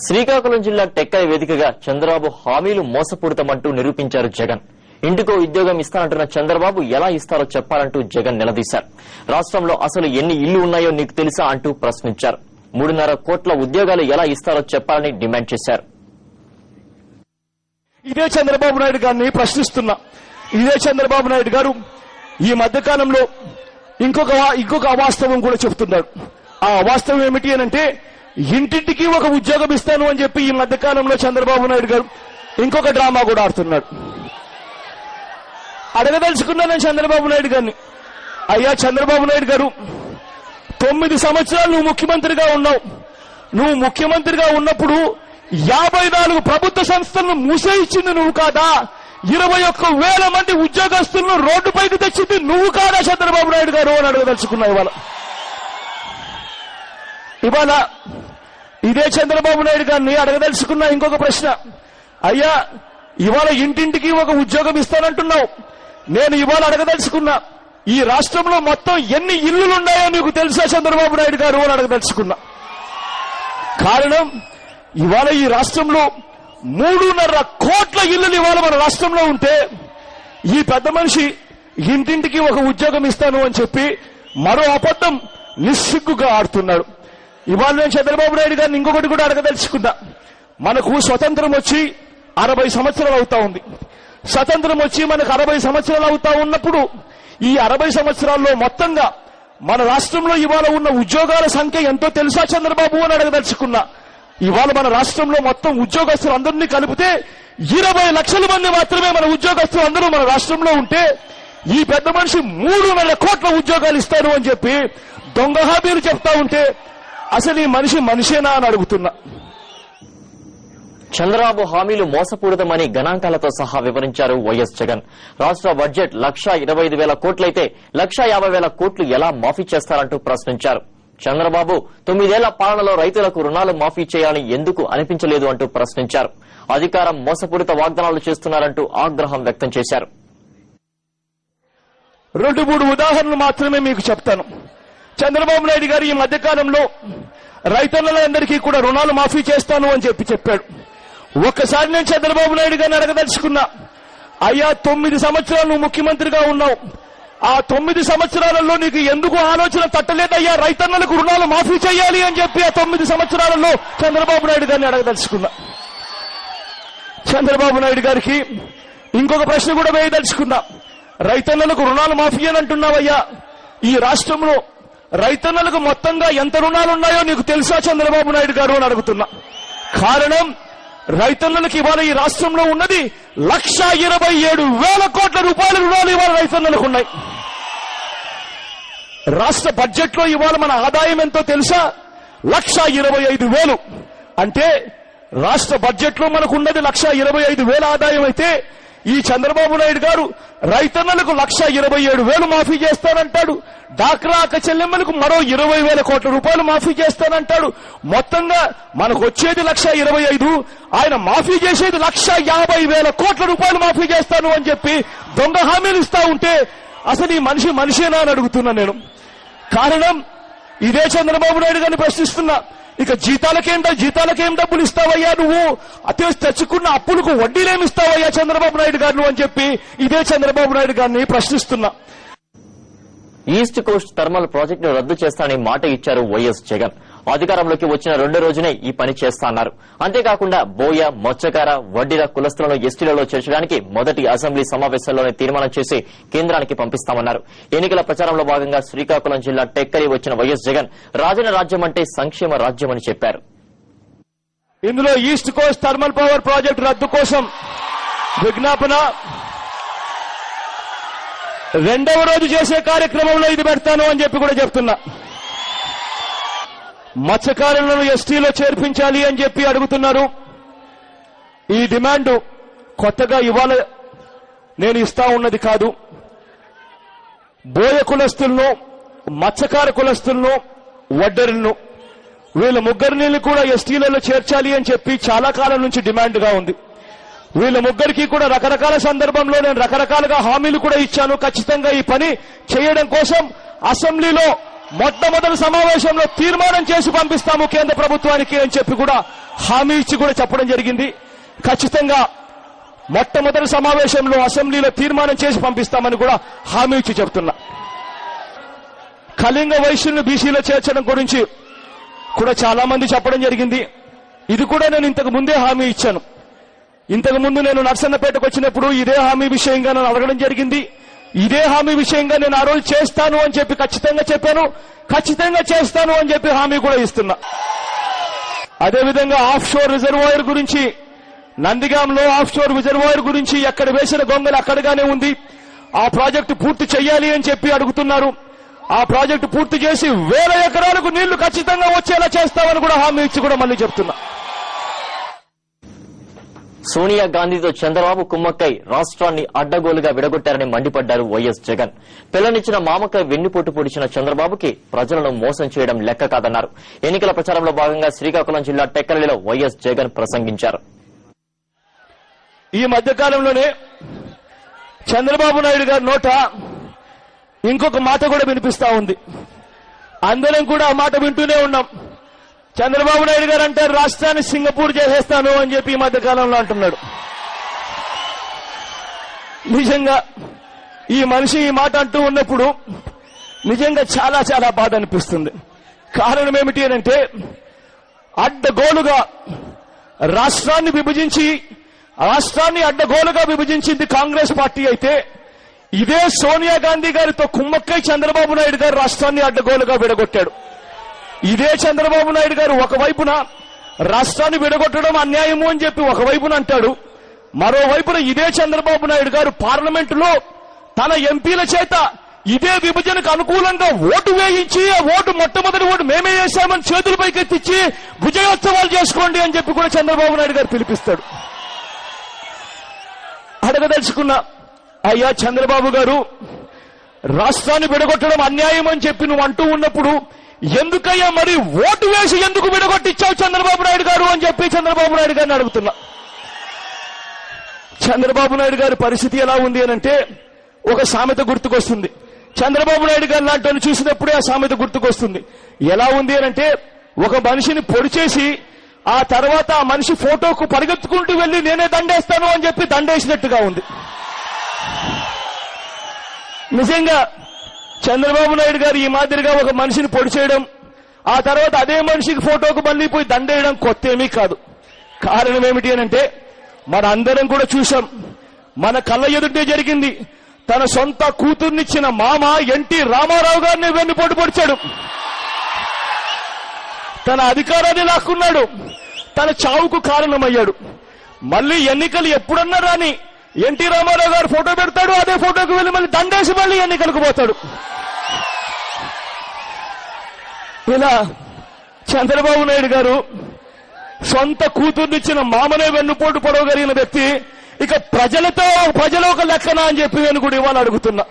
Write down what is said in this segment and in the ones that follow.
శ్రీకాకుళం జిల్లా టెక్కలి వేదికగా చంద్రబాబు హామీలు మోసపూరితమంటూ నిరూపించారు జగన్. ఇంటికో ఉద్యోగం ఇస్తానంటున్న చంద్రబాబు ఎలా ఇస్తారో చెప్పాలంటూ జగన్ నిలదీశారు. రాష్ట్రంలో అసలు ఎన్ని ఇళ్లు ఉన్నాయో నీకు తెలుసా అంటూ ప్రశ్నించారు. 3.5 కోట్ల ఉద్యోగాలు ఎలా ఇస్తారో చెప్పాలని డిమాండ్ చేశారు. ఇదే చంద్రబాబు నాయుడు గారిని ప్రశ్నిస్తున్నా. ఇదే చంద్రబాబు నాయుడు గారు ఈ మధ్యకాలంలో ఇంకొక అవాస్తవం కూడా చెప్తున్నాడు. ఆ అవాస్తవం ఏమిటి అనంటే, ఇంటింటికి ఒక ఉద్యోగం ఇస్తాను అని చెప్పి ఈ మధ్యకాలంలో చంద్రబాబు నాయుడు గారు ఇంకొక డ్రామా కూడా ఆడుతున్నాడు. అడగదలుచుకున్నాను చంద్రబాబు నాయుడు గారిని, అయ్యా చంద్రబాబు నాయుడు గారు, 9 సంవత్సరాలు నువ్వు ముఖ్యమంత్రిగా ఉన్నావు. నువ్వు ముఖ్యమంత్రిగా ఉన్నప్పుడు 54 ప్రభుత్వ సంస్థలను మూసేయించింది నువ్వు కాదా? 21,000 మంది ఉద్యోగస్తులను రోడ్డుపైకి తెచ్చింది నువ్వు కాదా చంద్రబాబు నాయుడు గారు అని అడగదలుచుకున్నావు. ఇవాళ ఇదే చంద్రబాబు నాయుడు గారిని అడగదలుచుకున్న ఇంకొక ప్రశ్న, అయ్యా ఇవాళ ఇంటింటికి ఒక ఉద్యోగం ఇస్తానంటున్నావు. నేను ఇవాళ అడగదలుచుకున్నా, ఈ రాష్ట్రంలో మొత్తం ఎన్ని ఇళ్లున్నాయో నీకు తెలుసా చంద్రబాబు నాయుడు గారు అని అడగదలుచుకున్నా. కారణం, ఇవాళ ఈ రాష్ట్రంలో 3.5 కోట్ల ఇళ్లు ఇవాళ మన రాష్ట్రంలో ఉంటే, ఈ పెద్ద మనిషి ఇంటింటికి ఒక ఉద్యోగం ఇస్తాను అని చెప్పి మరో అబద్ధం నిస్సిగ్గుగా ఆడుతున్నాడు. ఇవాళ నేను చంద్రబాబు నాయుడు గారిని ఇంకొకటి కూడా అడగదలుచుకున్నా. మనకు స్వతంత్రం వచ్చి 60 సంవత్సరాలు అవుతా ఉంది. స్వతంత్రం వచ్చి మనకు 60 సంవత్సరాలు అవుతా ఉన్నప్పుడు, ఈ 60 సంవత్సరాల్లో మొత్తంగా మన రాష్ట్రంలో ఇవాళ ఉన్న ఉద్యోగాల సంఖ్య ఎంతో తెలుసా చంద్రబాబు అని అడగదలుచుకున్నా. ఇవాళ మన రాష్ట్రంలో మొత్తం ఉద్యోగస్తులు అందరినీ కలిపితే 20 లక్షల మంది మాత్రమే మన ఉద్యోగస్తులు అందరూ మన రాష్ట్రంలో ఉంటే, ఈ పెద్ద మనిషి 3.5 కోట్ల ఉద్యోగాలు ఇస్తారు అని చెప్పి దొంగ హామీలు చెప్తా ఉంటే, అసలు ఈ మనిషి మనిషేనా అని అడుగుతున్నా. చంద్రబాబు హామీలు మోసపూరితమని గణాంకాలతో సహా వివరించారు వైఎస్ జగన్. రాష్ట్ర బడ్జెట్ 1,25,000 కోట్లయితే 1,50,000 కోట్లు ఎలా మాఫీ చేస్తారంటూ ప్రశ్నించారు. చంద్రబాబు 9 ఏళ్ల పాలనలో రైతులకు రుణాలు మాఫీ చేయాలని ఎందుకు అనిపించలేదు అంటూ ప్రశ్నించారు. అధికారం మోసపూరిత వాగ్దానాలు చేస్తున్నారంటూ ఆగ్రహం వ్యక్తం చేశారు. 2-3 ఉదాహరణలు మాత్రమే మీకు చెప్తాను. చంద్రబాబు నాయుడు గారు ఈ మధ్యకాలంలో రైతులందరికీ కూడా రుణాలు మాఫీ చేస్తాను అని చెప్పాడు. ఒక్కసారి నేను చంద్రబాబు నాయుడు గారిని అడగదలుచుకున్నా, అయ్యా 9 సంవత్సరాలు నువ్వు ముఖ్యమంత్రిగా ఉన్నావు. ఆ 9 సంవత్సరాలలో నీకు ఎందుకు ఆలోచన తట్టలేదయ్యా రైతన్నలకు రుణాలు మాఫీ చేయాలి అని చెప్పి ఆ 9 సంవత్సరాలలో చంద్రబాబు నాయుడు గారిని అడగదలుచుకున్నా. చంద్రబాబు నాయుడు గారికి ఇంకొక ప్రశ్న కూడా వేయదలుచుకున్నా. రైతన్నలకు రుణాలు మాఫీ అని అంటున్నావయ్యా, ఈ రాష్ట్రంలో రైతన్నలకు మొత్తంగా ఎంత రుణాలున్నాయో నీకు తెలుసా చంద్రబాబు నాయుడు గారు అని అడుగుతున్నా. కారణం, రైతన్నలకు ఇవాళ ఈ రాష్ట్రంలో ఉన్నది 1,27,000 కోట్ల రూపాయల రుణాలు ఇవాళ రైతన్నలకు ఉన్నాయి. రాష్ట్ర బడ్జెట్ లో ఇవాళ మన ఆదాయం ఎంతో తెలుసా? 1,25,000. అంటే రాష్ట్ర బడ్జెట్ లో మనకు ఉన్నది 1,25,000 ఆదాయం అయితే, ఈ చంద్రబాబు నాయుడు గారు రైతన్నలకు 1,27,000 మాఫీ చేస్తానంటాడు. డాక్రా అక్క చెల్లెమ్మలకు మరో 20,000 కోట్ల రూపాయలు మాఫీ చేస్తానంటాడు. మొత్తంగా మనకు వచ్చేది 1,25,000, ఆయన మాఫీ చేసేది 1,50,000 కోట్ల రూపాయలు మాఫీ చేస్తాను అని చెప్పి దొంగ హామీలు ఇస్తా ఉంటే, అసలు ఈ మనిషి మనిషేనా అని అడుగుతున్నా నేను. కారణం, ఇదే చంద్రబాబు నాయుడు గారిని ప్రశ్నిస్తున్నా, ఇక జీతాలకేం డబ్బులు ఇస్తావయ్యా నువ్వు? తెచ్చుకున్న అప్పులకు వడ్డీలేమిస్తావయ్యా చంద్రబాబు నాయుడు గారు అని చెప్పి ఇదే చంద్రబాబు నాయుడు గారిని ప్రశ్నిస్తున్నా. ఈస్ట్ కోస్ట్ థర్మల్ ప్రాజెక్టును రద్దు చేస్తానని మాట ఇచ్చారు వైఎస్ జగన్. అధికారంలోకి వచ్చిన 2 రోజునే ఈ పని చేస్తాన్నారు. అంతేకాకుండా బోయ, మత్స్యకార, వడ్డీల కులస్తులను ఎస్టీలలో చేర్చడానికి మొదటి అసెంబ్లీ సమావేశంలోనే తీర్మానం చేసి కేంద్రానికి పంపిస్తామన్నారు. ఎన్నికల ప్రచారంలో భాగంగా శ్రీకాకుళం జిల్లా టెక్కలి వచ్చిన వైఎస్ జగన్ రాజన రాజ్యం అంటే సంక్షేమ రాజ్యమని చెప్పారు. ఇందులో east Coast thermal power project రద్దు కోసం విజ్ఞాపన 2వ రోజు చేసే కార్యక్రమంలో ఇది పెడతాను అని చెప్పి కూడా చెప్తున్నా. మత్స్యకారులను ఎస్టీలో చేర్పించాలి అని చెప్పి అడుగుతున్నారు. ఈ డిమాండ్ కొత్తగా ఇవాళ నేను ఇస్తా ఉన్నది కాదు. బోయ కులస్తులను, మత్స్యకార కులస్తులను, వడ్డెరులను, వీళ్ళ ముగ్గురిని కూడా ఎస్టీలలో చేర్చాలి అని చెప్పి చాలా కాలం నుంచి డిమాండ్గా ఉంది. వీళ్ళ ముగ్గురికి కూడా రకరకాల సందర్భంలో నేను రకరకాలుగా హామీలు కూడా ఇచ్చాను. ఖచ్చితంగా ఈ పని చేయడం కోసం అసెంబ్లీలో మొట్టమొదటి సమావేశంలో తీర్మానం చేసి పంపిస్తాము కేంద్ర ప్రభుత్వానికి అని చెప్పి కూడా హామీ ఇచ్చి కూడా చెప్పడం జరిగింది. ఖచ్చితంగా మొట్టమొదటి సమావేశంలో అసెంబ్లీలో తీర్మానం చేసి పంపిస్తామని కూడా హామీ ఇచ్చి చెప్తున్నా. కళింగ వైశ్యులను బీసీలో చేర్చడం గురించి కూడా చాలా మంది చెప్పడం జరిగింది. ఇది కూడా నేను ఇంతకు ముందే హామీ ఇచ్చాను. ఇంతకు ముందు నేను నర్సన్నపేటకు వచ్చినప్పుడు ఇదే హామీ విషయంగా నన్ను అడగడం జరిగింది. ఇదే హామీ విషయంగా నేను ఆ రోజు చేస్తాను అని చెప్పి ఖచ్చితంగా చెప్పాను. ఖచ్చితంగా చేస్తాను అని చెప్పి హామీ కూడా ఇస్తున్నా. అదేవిధంగా ఆఫ్ షోర్ రిజర్వాయర్ గురించి, నందిగాంలో ఆఫ్ షోర్ రిజర్వాయర్ గురించి ఎక్కడ వేసిన గొంగలు అక్కడగానే ఉంది. ఆ ప్రాజెక్టు పూర్తి చేయాలి అని చెప్పి అడుగుతున్నారు. ఆ ప్రాజెక్టు పూర్తి చేసి 1000 ఎకరాలకు నీళ్లు ఖచ్చితంగా వచ్చేలా చేస్తామని కూడా హామీ ఇచ్చి కూడా మళ్ళీ చెప్తున్నా. సోనియా గాంధీతో చంద్రబాబు కుమ్మక్కై రాష్ట్రాన్ని అడ్డగోలుగా విడగొట్టారని మండిపడ్డారు వైఎస్ జగన్. పిల్లనిచ్చిన మామకై వెన్నుపోటు పొడిచిన చంద్రబాబుకి ప్రజలను మోసం చేయడం లెక్క కాదన్నారు. ఎన్నికల ప్రచారంలో భాగంగా శ్రీకాకుళం జిల్లా టెక్కలిలో వైఎస్ జగన్ ప్రసంగించారు. ఈ మధ్యకాలంలోనే చంద్రబాబు నాయుడు గారి నోట ఇంకొక మాట కూడా వినిపిస్తా ఉంది. అందరం కూడా ఆ మాట వింటూనే ఉన్నాం. చంద్రబాబు నాయుడు గారు అంటారు రాష్ట్రాన్ని సింగపూర్ చేసేస్తాను అని చెప్పి ఈ మధ్య కాలంలో అంటున్నాడు. నిజంగా ఈ మనిషి ఈ మాట అంటూ ఉన్నప్పుడు నిజంగా చాలా చాలా బాధ అనిపిస్తుంది. కారణం ఏమిటి అంటే అడ్డగోలుగా రాష్ట్రాన్ని అడ్డగోలుగా విభజించింది కాంగ్రెస్ పార్టీ అయితే, ఇదే సోనియా గాంధీ గారితో కుమ్మక్కై చంద్రబాబు నాయుడు గారు రాష్ట్రాన్ని అడ్డగోలుగా విడగొట్టాడు. ఇదే చంద్రబాబు నాయుడు గారు ఒకవైపున రాష్ట్రాన్ని విడగొట్టడం అన్యాయము అని చెప్పి ఒకవైపున అంటాడు. మరోవైపున ఇదే చంద్రబాబు నాయుడు గారు పార్లమెంటులో తన ఎంపీల చేత ఇదే విభజనకు అనుకూలంగా ఓటు వేయించి, ఆ ఓటు మొట్టమొదటి ఓటు మేమే వేశామని చేతుల పైకెత్తిచ్చి విజయోత్సవాలు చేసుకోండి అని చెప్పి కూడా చంద్రబాబు నాయుడు గారు పిలిపిస్తాడు. అడగదలుచుకున్నా, అయ్యా చంద్రబాబు గారు, రాష్ట్రాన్ని విడగొట్టడం అన్యాయం అని చెప్పి నువ్వు అంటూ ఉన్నప్పుడు ఎందుకయ్యా మరి ఓటు వేసి ఎందుకు విడగొట్టించావు చంద్రబాబు నాయుడు గారు అని చెప్పి చంద్రబాబు నాయుడు గారిని అడుగుతున్నా. చంద్రబాబు నాయుడు గారి పరిస్థితి ఎలా ఉంది అనంటే ఒక సామెత గుర్తుకొస్తుంది. చంద్రబాబు నాయుడు గారు లాంటి చూసినప్పుడే ఆ సామెత గుర్తుకొస్తుంది. ఎలా ఉంది అనంటే ఒక మనిషిని పొడి చేసి ఆ తర్వాత ఆ మనిషి ఫోటోకు పరిగెత్తుకుంటూ వెళ్లి నేనే దండేస్తాను అని చెప్పి దండేసినట్టుగా ఉంది. నిజంగా చంద్రబాబు నాయుడు గారు ఈ మాదిరిగా ఒక మనిషిని పొడి చేయడం, ఆ తర్వాత అదే మనిషికి ఫోటోకు మళ్లీ పోయి దండేయడం కొత్త ఏమీ కాదు. కారణం ఏమిటి అనంటే మన అందరం కూడా చూశాం, మన కళ్ళ ఎదుటే జరిగింది. తన సొంత కూతుర్నిచ్చిన మామ ఎన్టీ రామారావు గారిని వెన్నుపోటు పొడిచాడు. తన అధికారాన్ని లాక్కున్నాడు. తన చావుకు కారణమయ్యాడు. మళ్లీ ఎన్నికలు ఎప్పుడన్నా రాని ఎన్టీ రామారావు గారు ఫోటో పెడతాడు, అదే ఫోటోకు వెళ్లి మళ్ళీ దండేసి మళ్ళీ ఎన్నికలకు పోతాడు. ఇలా చంద్రబాబు నాయుడు గారు సొంత కూతుర్నిచ్చిన మామనే వెన్నుపోటు పొడవగలిగిన వ్యక్తి ఇక ప్రజల ఒక లెక్కన అని చెప్పి నేను కూడా ఇవాళ అడుగుతున్నా.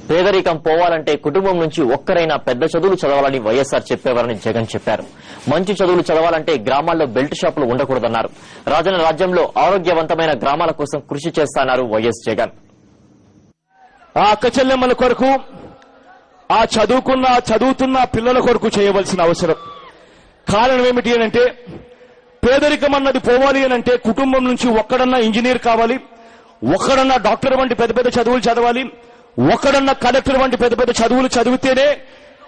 పేదరికం పోవాలంటే కుటుంబం నుంచి ఒక్కరైనా పెద్ద చదువులు చదవాలని వైఎస్ఆర్ చెప్పేవారని జగన్ చెప్పారు. మంచి చదువులు చదవాలంటే గ్రామాల్లో బెల్ట్ షాపులు ఉండకూడదన్నారు. రాజన్న రాజ్యంలో ఆరోగ్యవంతమైన గ్రామాల కోసం కృషి చేస్తాన్నారు వైఎస్ జగన్. ఆ అక్క చెల్లెమ్మల కొరకు, ఆ చదువుతున్న పిల్లల కొరకు చేయవలసిన అవసరం. కారణం ఏమిటి అనంటే పేదరికం అన్నది పోవాలి అనంటే కుటుంబం నుంచి ఒక్కడన్నా ఇంజనీర్ కావాలి, ఒక్కడన్నా డాక్టర్ వంటి పెద్ద పెద్ద చదువులు చదవాలి, ఒక్కడన్నా కలెక్టర్ వంటి పెద్ద పెద్ద చదువులు చదివితేనే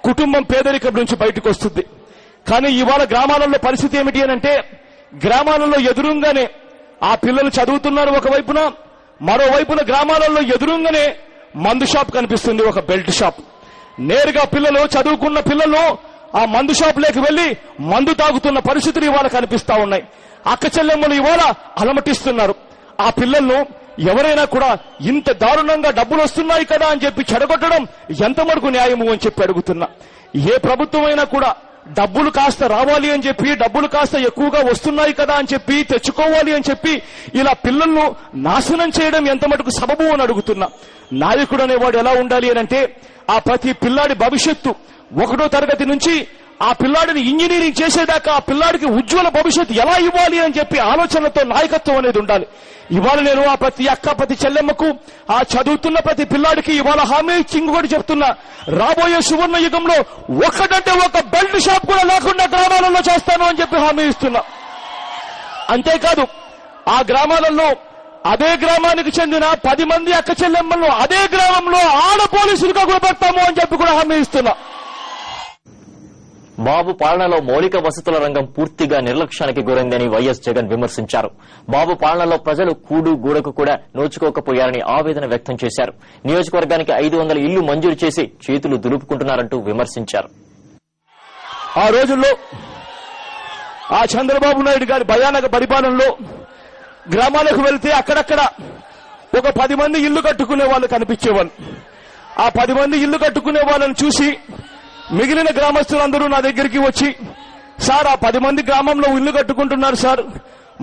కుటుంబం పేదరికం నుంచి బయటకు వస్తుంది. కానీ ఇవాళ గ్రామాలలో పరిస్థితి ఏమిటి అనంటే గ్రామాలలో ఎదురుగానే ఆ పిల్లలు చదువుతున్నారు ఒకవైపున, మరోవైపున గ్రామాలలో ఎదురుగానే మందు షాప్ కనిపిస్తుంది, ఒక బెల్ట్ షాప్. నేరుగా పిల్లలు, చదువుకున్న పిల్లలు ఆ మందు షాపులోకి వెళ్లి మందు తాగుతున్న పరిస్థితులు ఇవాళ కనిపిస్తా ఉన్నాయి. అక్క చెల్లెమ్మలు ఇవాళ అలమటిస్తున్నారు. ఆ పిల్లలను ఎవరైనా కూడా ఇంత దారుణంగా డబ్బులు వస్తున్నాయి కదా అని చెప్పి చెడగొట్టడం ఎంతవరకు న్యాయము అని చెప్పి అడుగుతున్నా. ఏ ప్రభుత్వమైనా కూడా డబ్బులు కాస్త రావాలి అని చెప్పి, డబ్బులు కాస్త ఎక్కువగా వస్తున్నాయి కదా అని చెప్పి తెచ్చుకోవాలి అని చెప్పి ఇలా పిల్లలను నాశనం చేయడం ఎంత మటుకు సబబు అని అడుగుతున్నా. నాయకుడు అనేవాడు ఎలా ఉండాలి అంటే ఆ ప్రతి పిల్లాడి భవిష్యత్తు 1వ తరగతి నుంచి ఆ పిల్లాడిని ఇంజనీరింగ్ చేసేదాకా ఆ పిల్లాడికి ఉజ్వల భవిష్యత్తు ఎలా ఇవ్వాలి అని చెప్పి ఆలోచనలతో నాయకత్వం అనేది ఉండాలి. ఇవాళ నేను ఆ ప్రతి అక్క ప్రతి చెల్లెమ్మకు ఆ చదువుతున్న ప్రతి పిల్లాడికి ఇవాళ హామీ ఇచ్చి ఇంకొకటి చెప్తున్నా, రాబోయే సువర్ణ యుగంలో ఒక్కటంటే ఒక బెల్ట్ షాప్ కూడా లేకుండా గ్రామాలలో చేస్తాను అని చెప్పి హామీ ఇస్తున్నా. అంతేకాదు ఆ గ్రామాలలో అదే గ్రామానికి చెందిన 10 మంది అక్క చెల్లెమ్మలను అదే గ్రామంలో ఆడ పోలీసులుగా కూడా పెడతాము అని చెప్పి కూడా హామీ ఇస్తున్నా. బాబు పాలనలో మౌలిక వసతుల రంగం పూర్తిగా నిర్లక్ష్యానికి గురైందని వైఎస్ జగన్ విమర్శించారు. బాబు పాలనలో ప్రజలు కూడు గూడకు కూడా నోచుకోకపోయారని ఆవేదన వ్యక్తం చేశారు. నియోజకవర్గానికి 500 ఇళ్లు మంజూరు చేసి చేతులు దులుపుకుంటున్నారంటూ విమర్శించారు. ఆ రోజుల్లో ఆ చంద్రబాబు నాయుడు గారి భయానక పరిపాలనలో గ్రామాలకు వెళ్తే అక్కడక్కడ ఒక 10 మంది ఇల్లు కట్టుకునే వాళ్ళు కనిపించేవాళ్ళు. ఆ 10 మంది ఇల్లు కట్టుకునే వాళ్ళని చూసి మిగిలిన గ్రామస్తులందరూ నా దగ్గరికి వచ్చి, సార్ ఆ 10 మంది గ్రామంలో ఇల్లు కట్టుకుంటున్నారు సార్,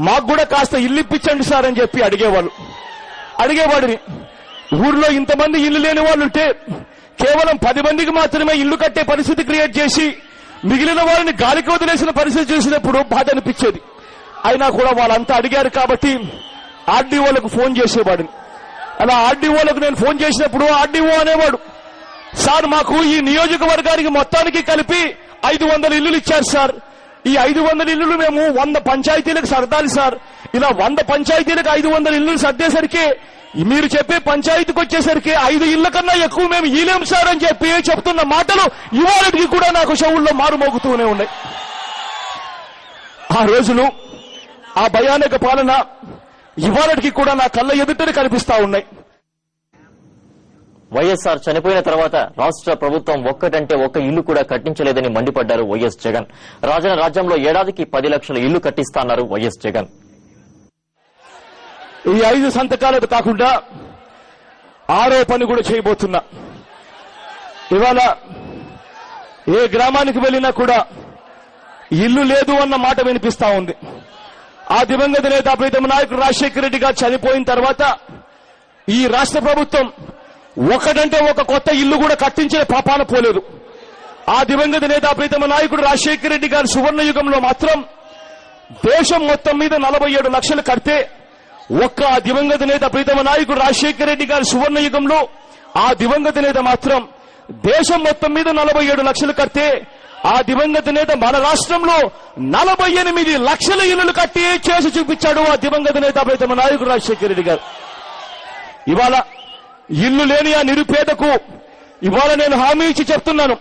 మాకు కూడా కాస్త ఇల్లు ఇప్పించండి సార్ అని చెప్పి అడిగేవాడిని. ఊర్లో ఇంతమంది ఇల్లు లేని వాళ్ళు ఉంటే కేవలం 10 మందికి మాత్రమే ఇల్లు కట్టే పరిస్థితి క్రియేట్ చేసి మిగిలిన వారిని గాలికి వదిలేసిన పరిస్థితి చూసినప్పుడు బాధ అనిపించేది. అయినా కూడా వాళ్ళంతా అడిగారు కాబట్టి ఆర్డీఓలకు ఫోన్ చేసేవాడిని. అలా ఆర్డీఓలకు నేను ఫోన్ చేసినప్పుడు ఆర్డీఓ అనేవాడు, సార్ మాకు ఈ నియోజకవర్గానికి మొత్తానికి కలిపి 500 ఇల్లులు ఇచ్చారు సార్, ఈ 500 ఇల్లులు మేము 100 పంచాయతీలకు సర్దాలి సార్, ఇలా 100 పంచాయతీలకు 500 ఇల్లులు సర్దేసరికి మీరు చెప్పే పంచాయతీకి వచ్చేసరికి 5 ఇళ్ల కన్నా ఎక్కువ మేము ఇలేం సార్ అని చెప్పి చెప్తున్న మాటలు ఇవాళకి కూడా నాకు చెవుల్లో మారుమోగుతూనే ఉన్నాయి. ఆ రోజులు ఆ భయానక పాలన ఇవాళకి కూడా నా కళ్ళ ఎదుటనే కనిపిస్తా ఉన్నాయి. వైఎస్ఆర్ చనిపోయిన తర్వాత రాష్ట్ర ప్రభుత్వం ఒక్కటంటే ఒక్క ఇల్లు కూడా కట్టించలేదని మండిపడ్డారు వైఎస్ జగన్. రాజన రాజ్యంలో ఏడాదికి 10 లక్షల ఇల్లు కట్టిస్తాన్నారు వైఎస్ జగన్. ఈ 5 సంతకాలకు కాకుండా 6వ పని కూడా చేయబోతున్నా. ఇవాళ ఏ గ్రామానికి వెళ్ళినా కూడా ఇల్లు లేదు అన్న మాట వినిపిస్తా ఉంది. ఆ దివంగత నేత ప్రీతమ నాయకుడు రాజశేఖర రెడ్డి గారు చనిపోయిన తర్వాత ఈ రాష్ట్ర ప్రభుత్వం ఒకటంటే ఒక కొత్త ఇల్లు కూడా కట్టించిన పాపాన పోలేదు. ఆ దివంగత నేత ప్రీతమ నాయకుడు రాజశేఖర రెడ్డి గారి సువర్ణ యుగంలో మాత్రం దేశం మొత్తం మీద 47 లక్షలు కడితే ఒక్క ఆ దివంగత నేత ప్రీతమ నాయకుడు రాజశేఖర రెడ్డి గారి సువర్ణ యుగంలో ఆ దివంగత నేత మాత్రం దేశం మొత్తం మీద 47 లక్షలు కడితే ఆ దివంగత నేత మన రాష్ట్రంలో 48 లక్షల ఇల్లులు కట్టి చేసి చూపించాడు ఆ దివంగత నేత ప్రీతమ నాయకుడు రాజశేఖర రెడ్డి గారు. ఇవాళ ఇల్లు లేని ఆ నిరుపేదకు ఇవాళ నేను హామీ ఇచ్చి చెప్తున్నాను,